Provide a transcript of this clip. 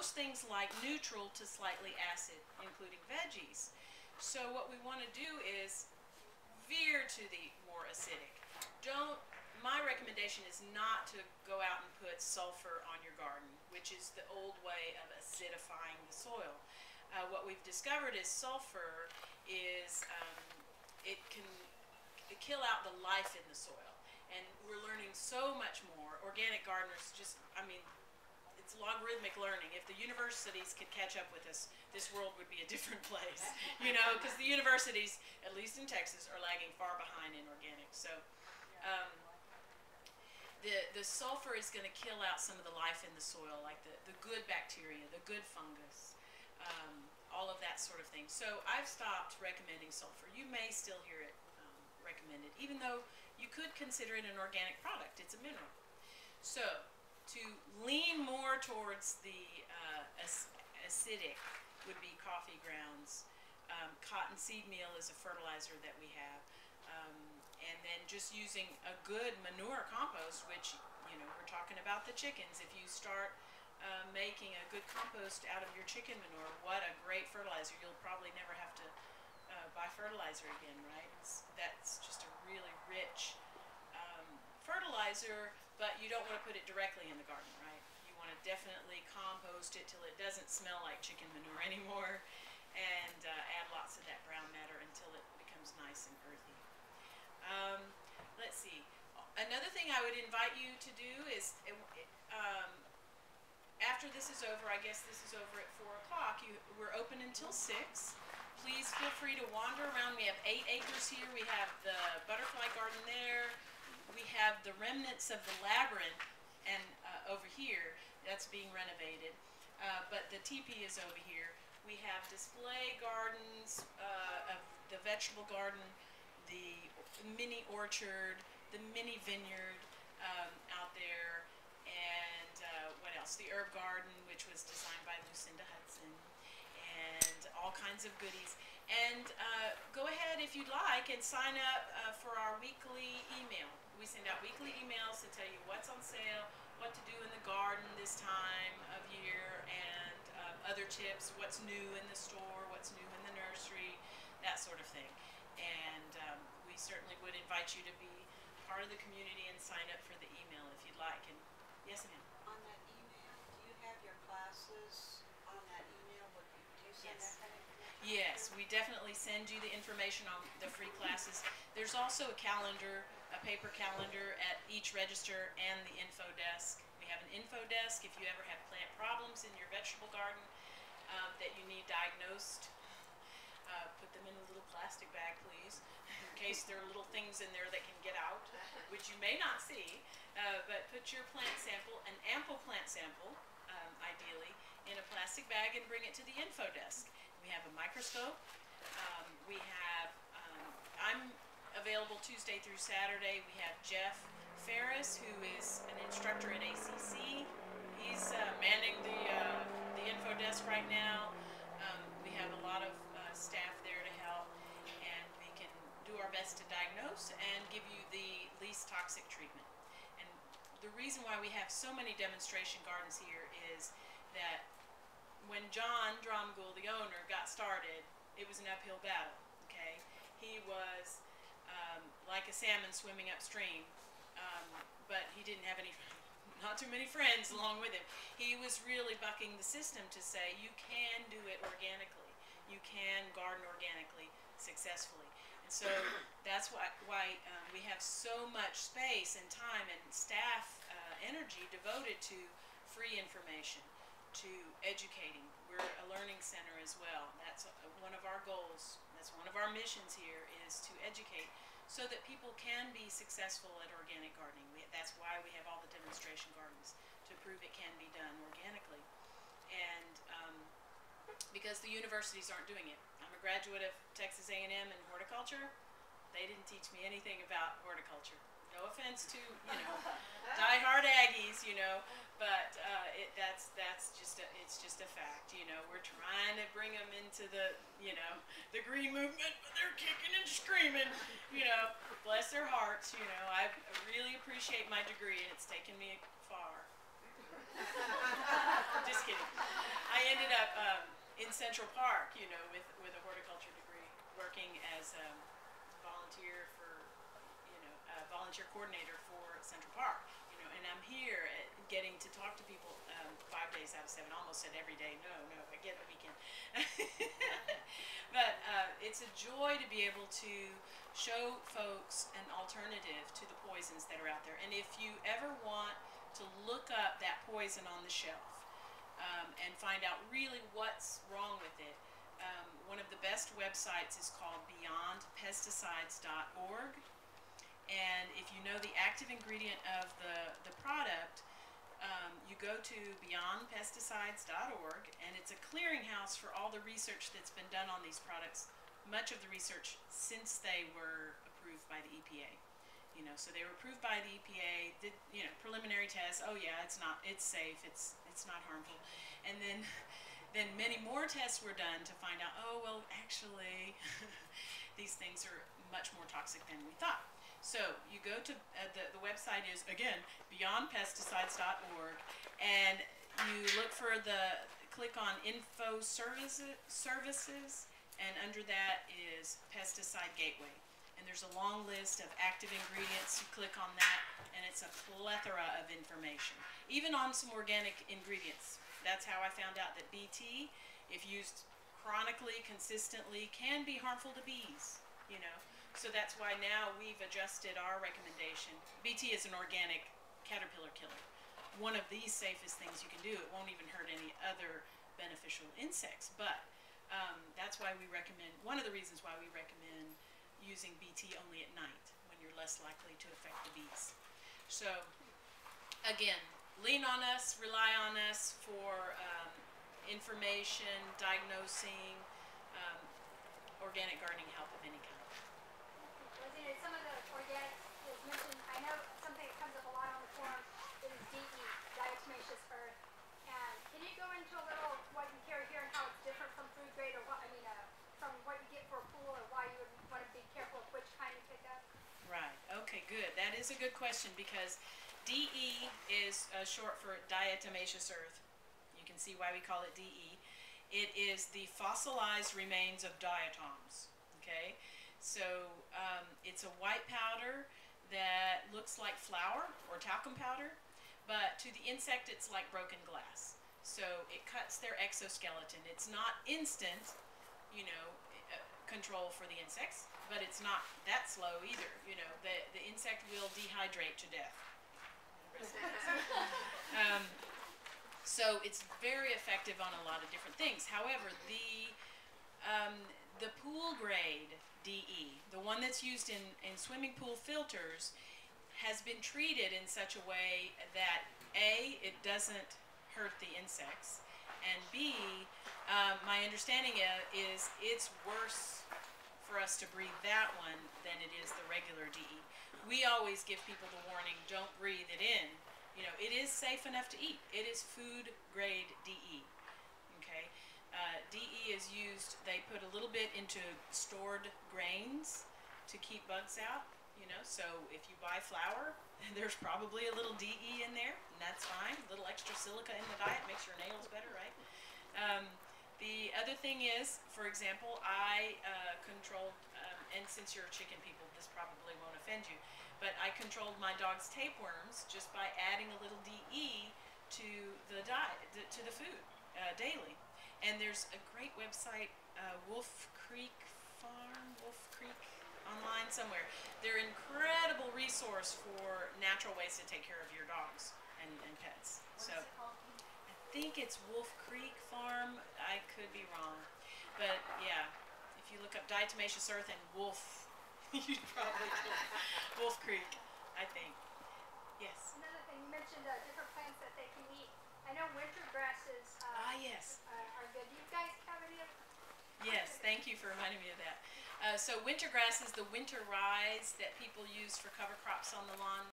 most things like neutral to slightly acid, including veggies. So what we want to do is veer to the more acidic. My recommendation is not to go out and put sulfur on your garden, which is the old way of acidifying the soil. What we've discovered is sulfur it can kill out the life in the soil. And we're learning so much more. Organic gardeners it's logarithmic learning. If the universities could catch up with us, this world would be a different place, because the universities, at least in Texas, are lagging far behind in organics. So the sulfur is going to kill out some of the life in the soil, like the good bacteria, the good fungus, all of that sort of thing. So I've stopped recommending sulfur. You may still hear it recommended, even though you could consider it an organic product. It's a mineral. So to lean more towards the acidic would be coffee grounds. Cottonseed meal is a fertilizer that we have. And then just using a good manure compost, which, we're talking about the chickens. If you start making a good compost out of your chicken manure, what a great fertilizer. You'll probably never have to buy fertilizer again, right? That's just a really rich fertilizer, but you don't want to put it directly in the garden, right? You want to definitely compost it till it doesn't smell like chicken manure anymore, and add lots of that brown matter until it becomes nice and earthy. Let's see. Another thing I would invite you to do is, after this is over, I guess this is over at 4 o'clock, we're open until 6. Please feel free to wander around. We have 8 acres here. We have the butterfly garden there. We have the remnants of the labyrinth and over here. That's being renovated. But the teepee is over here. We have display gardens of the vegetable garden, the mini orchard, the mini vineyard out there, and what else? The herb garden, which was designed by Lucinda Hudson, and all kinds of goodies. And go ahead if you'd like and sign up for our weekly email. We send out weekly emails to tell you what's on sale, what to do in the garden this time of year, and other tips, what's new in the store, what's new in the nursery, that sort of thing. And we certainly would invite you to be part of the community and sign up for the email if you'd like. And yes, ma'am. On that email, do you have your classes on that email? Do you send that kind of information? Yes, we definitely send you the information on the free classes. There's also a calendar, a paper calendar at each register and the info desk. We have an info desk if you ever have plant problems in your vegetable garden that you need diagnosed. Put them in a little plastic bag, please, in case there are little things in there that can get out, which you may not see. But put your plant sample, an ample plant sample, ideally, in a plastic bag and bring it to the info desk. We have a microscope. I'm available Tuesday through Saturday. We have Jeff Ferris, who is an instructor at ACC. He's manning the info desk right now. We have a lot of staff there to help, and we can do our best to diagnose and give you the least toxic treatment. And the reason why we have so many demonstration gardens here is that when John Dromgoole, the owner, got started, it was an uphill battle, okay? He was like a salmon swimming upstream, but he didn't have not too many friends along with him. He was really bucking the system to say, you can do it organically. You can garden organically successfully. And so that's why we have so much space and time and staff energy devoted to free information, to educating. We're a learning center as well. That's one of our goals. That's one of our missions here, is to educate so that people can be successful at organic gardening. That's why we have all the demonstration gardens, to prove it can be done organically. And because the universities aren't doing it. I'm a graduate of Texas A&M in horticulture. They didn't teach me anything about horticulture. No offense to, die-hard Aggies, but it's just a fact, We're trying to bring them into the green movement, but they're kicking and screaming, bless their hearts, I really appreciate my degree, and it's taken me far. Just kidding. I ended up in Central Park, you know, with a horticulture degree, working as a volunteer for, you know, a volunteer coordinator for Central Park, you know, and I'm here getting to talk to people 5 days out of 7. Almost said every day. No, I get a weekend. But it's a joy to be able to show folks an alternative to the poisons that are out there. And if you ever want to look up that poison on the shelf and find out really what's wrong with it, one of the best websites is called beyondpesticides.org. And if you know the active ingredient of the product, you go to beyondpesticides.org, and it's a clearinghouse for all the research that's been done on these products, much of the research since they were approved by the EPA. You know, so they were approved by the EPA, did, you know, preliminary tests. Oh yeah, it's safe, it's not harmful. And then many more tests were done to find out, oh well, actually these things are much more toxic than we thought. So you go to the website is again beyondpesticides.org, and you look for click on info services, and under that is pesticide gateway. And there's a long list of active ingredients. You click on that, and it's a plethora of information, even on some organic ingredients. That's how I found out that BT, if used chronically, consistently, can be harmful to bees, you know. So that's why now we've adjusted our recommendation. BT is an organic caterpillar killer. One of the safest things you can do. It won't even hurt any other beneficial insects, but that's why we recommend, one of the reasons why we recommend using BT only at night, when you're less likely to affect the bees. So again, lean on us, rely on us for information, diagnosing, organic gardening help of any kind. Some of the organics is mentioned. I know something that comes up a lot on the forum is DE, diatomaceous earth. And can you go into a little what you carry here and how it's different from food grade, or what, from what you get for a pool, or why you would want to be careful of which kind you pick up? Right. Okay, good. That is a good question, because DE is short for diatomaceous earth. You can see why we call it DE. It is the fossilized remains of diatoms. Okay, so it's a white powder that looks like flour or talcum powder, but to the insect it's like broken glass. So it cuts their exoskeleton. It's not instant, you know, control for the insects, but it's not that slow either. You know, the insect will dehydrate to death. So it's very effective on a lot of different things. However, the pool grade DE, the one that's used in swimming pool filters, has been treated in such a way that A, it doesn't hurt the insects, and B, my understanding is it's worse for us to breathe that one than it is the regular DE. We always give people the warning, don't breathe it in. You know, it is safe enough to eat. It is food grade DE. Okay, DE is used, they put a little bit into stored grains to keep bugs out. You know, so if you buy flour, there's probably a little DE in there, and that's fine. A little extra silica in the diet makes your nails better, right? The other thing is, for example, I controlled, and since you're chicken people, this probably won't offend you, but I controlled my dog's tapeworms just by adding a little DE to the diet, to the food daily. And there's a great website, Wolf Creek online somewhere. They're an incredible resource for natural ways to take care of your dogs and pets. So I think it's Wolf Creek Farm. I could be wrong, but yeah, if you look up diatomaceous earth and wolf, you'd probably get Wolf Creek, I think. Yes. Another thing, you mentioned different plants that they can eat. I know winter grasses yes. Are good. Do you guys have any of them? Yes, thank you for reminding me of that. So winter grasses, the winter rye that people use for cover crops on the lawn,